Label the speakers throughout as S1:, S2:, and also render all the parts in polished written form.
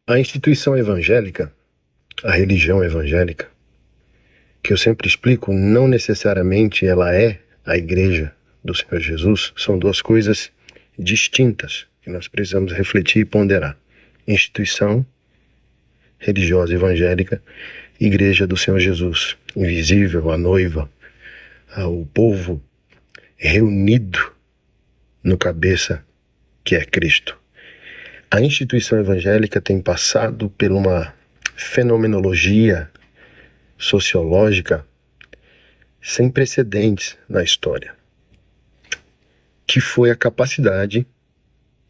S1: A instituição evangélica, a religião evangélica, que eu sempre explico, não necessariamente ela é a igreja do Senhor Jesus, são duas coisas distintas que nós precisamos refletir e ponderar. Instituição religiosa evangélica, igreja do Senhor Jesus, invisível, a noiva, o povo reunido no cabeça que é Cristo. A instituição evangélica tem passado por uma fenomenologia sociológica sem precedentes na história, que foi a capacidade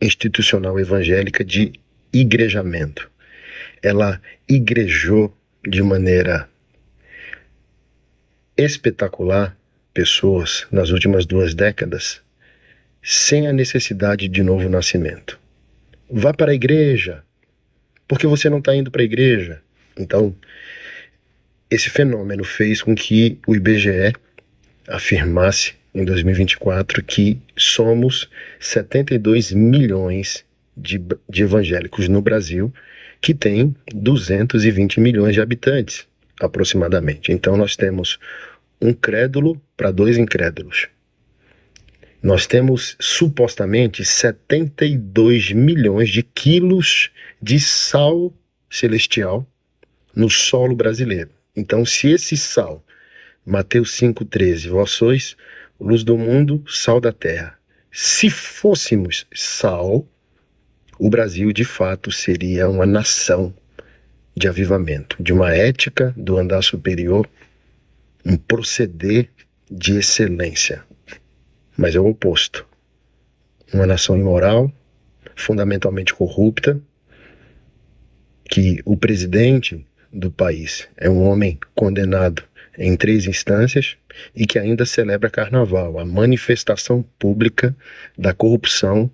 S1: institucional evangélica de igrejamento. Ela igrejou de maneira espetacular pessoas nas últimas 2 décadas sem a necessidade de novo nascimento. Vá para a igreja, porque você não está indo para a igreja. Então, esse fenômeno fez com que o IBGE afirmasse em 2024 que somos 72 milhões de evangélicos no Brasil, que tem 220 milhões de habitantes, aproximadamente. Então nós temos um crédulo para 2 incrédulos. Nós temos supostamente 72 milhões de quilos de sal celestial no solo brasileiro. Então, se esse sal, Mateus 5,13, vós sois luz do mundo, sal da terra. Se fôssemos sal, o Brasil de fato seria uma nação de avivamento, de uma ética do andar superior, um proceder de excelência. Mas é o oposto. Uma nação imoral, fundamentalmente corrupta, que o presidente do país é um homem condenado em 3 instâncias e que ainda celebra carnaval, a manifestação pública da corrupção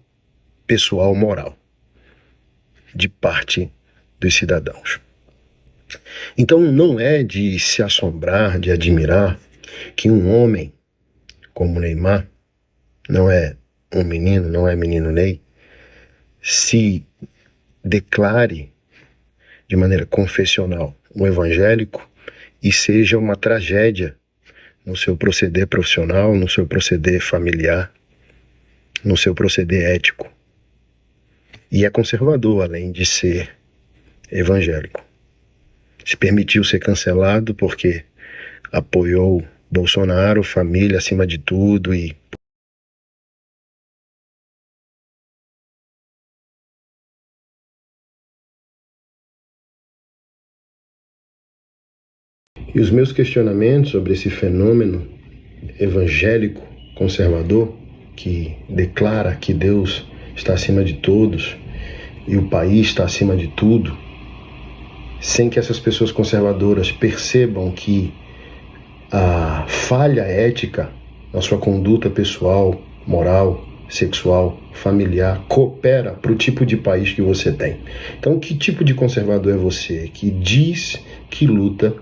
S1: pessoal moral de parte dos cidadãos. Então não é de se assombrar, de admirar que um homem como Neymar, não é um menino, não é menino Ney, se declare de maneira confessional um evangélico e seja uma tragédia no seu proceder profissional, no seu proceder familiar, no seu proceder ético. E é conservador, além de ser evangélico. Se permitiu ser cancelado porque apoiou Bolsonaro, família acima de tudo e os meus questionamentos sobre esse fenômeno evangélico conservador que declara que Deus está acima de todos e o país está acima de tudo, sem que essas pessoas conservadoras percebam que a falha ética na sua conduta pessoal, moral, sexual, familiar, coopera para o tipo de país que você tem. Então, que tipo de conservador é você que diz que luta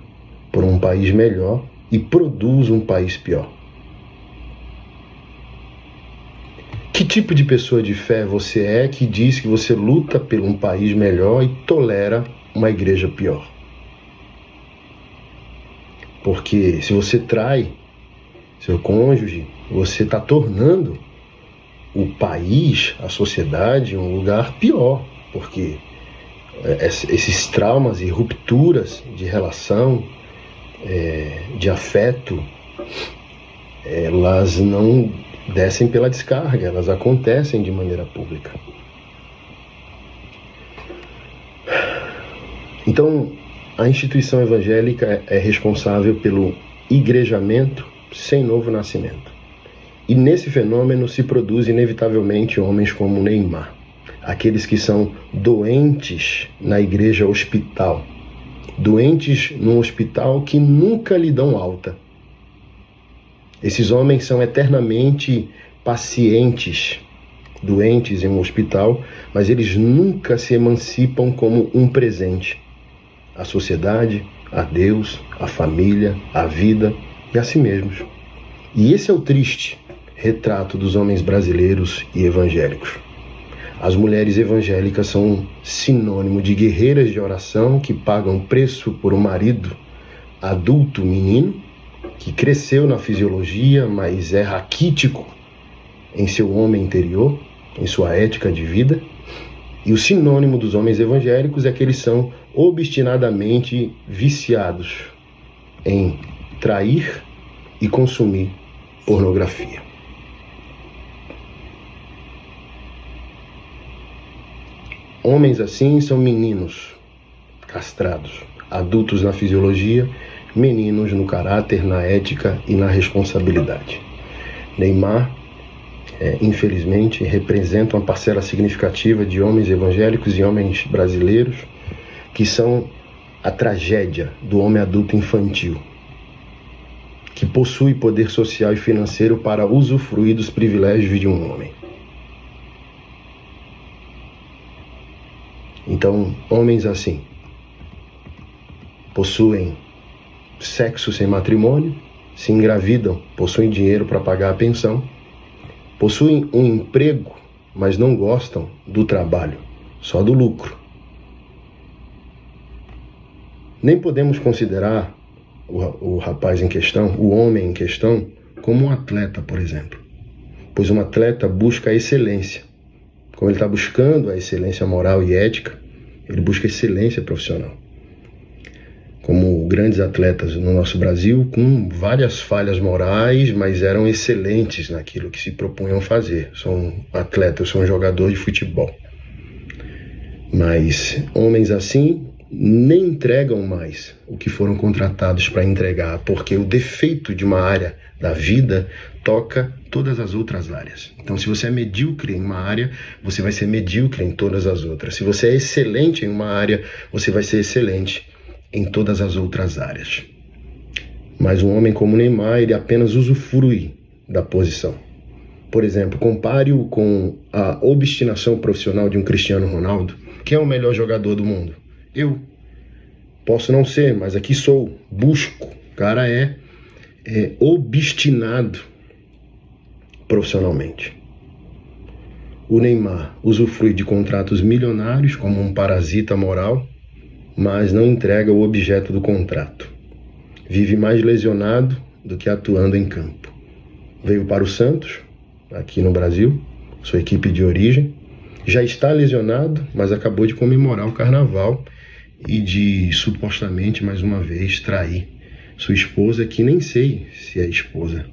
S1: por um país melhor e produz um país pior? Que tipo de pessoa de fé você é que diz que você luta por um país melhor e tolera uma igreja pior? Porque se você trai seu cônjuge, você está tornando o país, a sociedade, um lugar pior. Porque esses traumas e rupturas de relação, de afeto, elas não descem pela descarga, elas acontecem de maneira pública. Então, a instituição evangélica é responsável pelo igrejamento sem novo nascimento. E nesse fenômeno se produz inevitavelmente homens como Neymar, aqueles que são doentes na igreja hospital, doentes num hospital que nunca lhe dão alta. Esses homens são eternamente pacientes, doentes em um hospital, mas eles nunca se emancipam como um presente à sociedade, a Deus, à família, à vida e a si mesmos. E esse é o triste retrato dos homens brasileiros e evangélicos. As mulheres evangélicas são sinônimo de guerreiras de oração que pagam preço por um marido adulto menino, que cresceu na fisiologia, mas é raquítico em seu homem interior, em sua ética de vida. E o sinônimo dos homens evangélicos é que eles são obstinadamente viciados em trair e consumir pornografia. Homens assim são meninos castrados, adultos na fisiologia, meninos no caráter, na ética e na responsabilidade. Neymar, infelizmente, representa uma parcela significativa de homens evangélicos e homens brasileiros que são a tragédia do homem adulto infantil, que possui poder social e financeiro para usufruir dos privilégios de um homem. Então, homens assim possuem sexo sem matrimônio, se engravidam, possuem dinheiro para pagar a pensão, possuem um emprego, mas não gostam do trabalho, só do lucro. Nem podemos considerar o rapaz em questão, o homem em questão, como um atleta, por exemplo. Pois um atleta busca a excelência. Como ele está buscando a excelência moral e ética, ele busca excelência profissional. Como grandes atletas no nosso Brasil, com várias falhas morais, mas eram excelentes naquilo que se propunham fazer. São atletas, são jogadores de futebol. Mas homens assim nem entregam mais o que foram contratados para entregar, porque o defeito de uma área da vida toca todas as outras áreas. Então, se você é medíocre em uma área, você vai ser medíocre em todas as outras. Se você é excelente em uma área, você vai ser excelente em todas as outras áreas. Mas um homem como Neymar, ele apenas usufrui da posição. Por exemplo, compare-o com a obstinação profissional de um Cristiano Ronaldo. Quem é o melhor jogador do mundo? Eu. Posso não ser, mas aqui sou. Busco. O cara é obstinado profissionalmente. O Neymar usufrui de contratos milionários como um parasita moral, mas não entrega o objeto do contrato. Vive mais lesionado do que atuando em campo. Veio para o Santos, aqui no Brasil, sua equipe de origem. Já está lesionado, mas acabou de comemorar o carnaval e de, supostamente, mais uma vez, trair sua esposa, que nem sei se é esposa.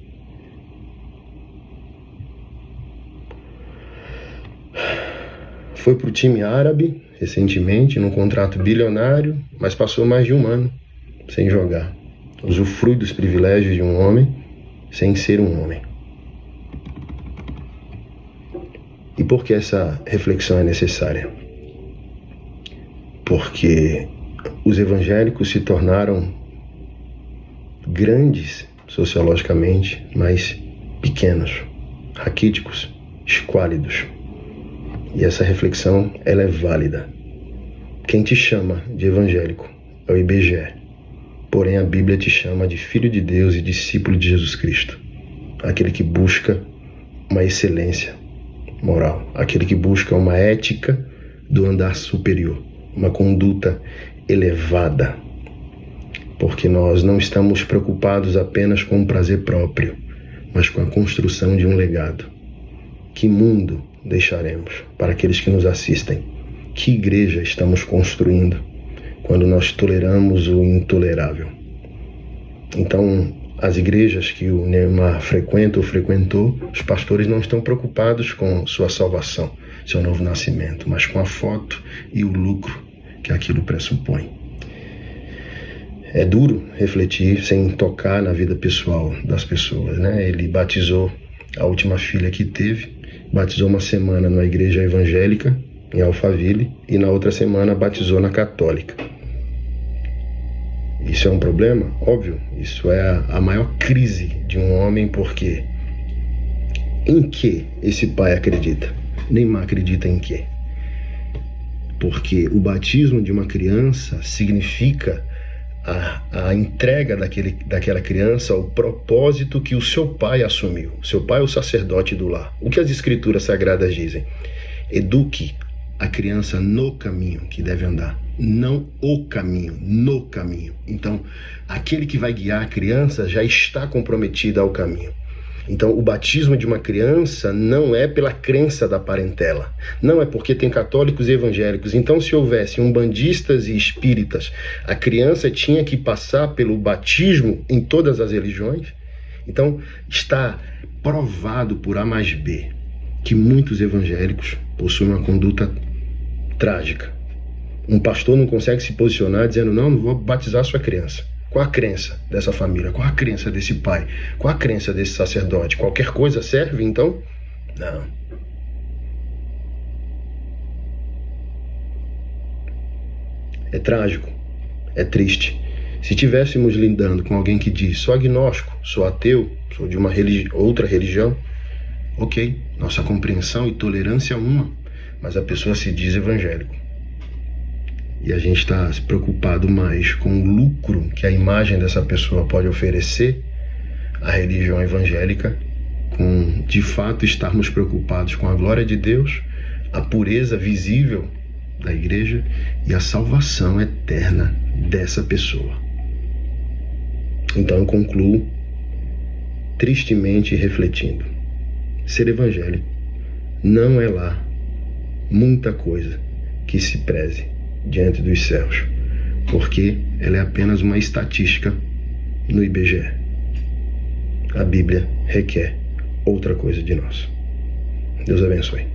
S1: Foi para o time árabe, recentemente, num contrato bilionário, mas passou mais de um ano sem jogar. Usufrui dos privilégios de um homem sem ser um homem. E por que essa reflexão é necessária? Porque os evangélicos se tornaram grandes sociologicamente, mas pequenos, raquíticos, esquálidos. E essa reflexão, ela é válida. Quem te chama de evangélico é o IBGE. Porém, a Bíblia te chama de filho de Deus e discípulo de Jesus Cristo. Aquele que busca uma excelência moral. Aquele que busca uma ética do andar superior. Uma conduta elevada. Porque nós não estamos preocupados apenas com o prazer próprio, mas com a construção de um legado. Que mundo deixaremos para aqueles que nos assistem? Que igreja estamos construindo quando nós toleramos o intolerável? Então, as igrejas que o Neymar frequenta ou frequentou, os pastores não estão preocupados com sua salvação, seu novo nascimento, mas com a foto e o lucro que aquilo pressupõe. É duro refletir sem tocar na vida pessoal das pessoas, né? Ele batizou a última filha que teve, batizou uma semana na igreja evangélica, em Alphaville, e na outra semana batizou na católica. Isso é um problema? Óbvio, isso é a maior crise de um homem, porque em que esse pai acredita? Neymar acredita em quê? Porque o batismo de uma criança significa a entrega daquela criança ao propósito que o seu pai assumiu. Seu pai é o sacerdote do lar. O que as escrituras sagradas dizem? Eduque a criança no caminho que deve andar, não o caminho, no caminho. Então, aquele que vai guiar a criança já está comprometido ao caminho. Então, o batismo de uma criança não é pela crença da parentela, não é porque tem católicos e evangélicos. Então, se houvesse umbandistas e espíritas, a criança tinha que passar pelo batismo em todas as religiões. Então, está provado por A mais B que muitos evangélicos possuem uma conduta trágica. Um pastor não consegue se posicionar dizendo, não vou batizar sua criança. Qual a crença dessa família? Qual a crença desse pai? Qual a crença desse sacerdote? Qualquer coisa serve, então? Não. É trágico, é triste. Se estivéssemos lidando com alguém que diz, sou agnóstico, sou ateu, sou de uma outra religião, ok, nossa compreensão e tolerância é uma, mas a pessoa se diz evangélico. E a gente está se preocupado mais com o lucro que a imagem dessa pessoa pode oferecer à religião evangélica, com de fato estarmos preocupados com a glória de Deus, a pureza visível da igreja e a salvação eterna dessa pessoa. Então eu concluo tristemente refletindo. Ser evangélico não é lá muita coisa que se preze diante dos céus, porque ela é apenas uma estatística no IBGE. A Bíblia requer outra coisa de nós. Deus abençoe.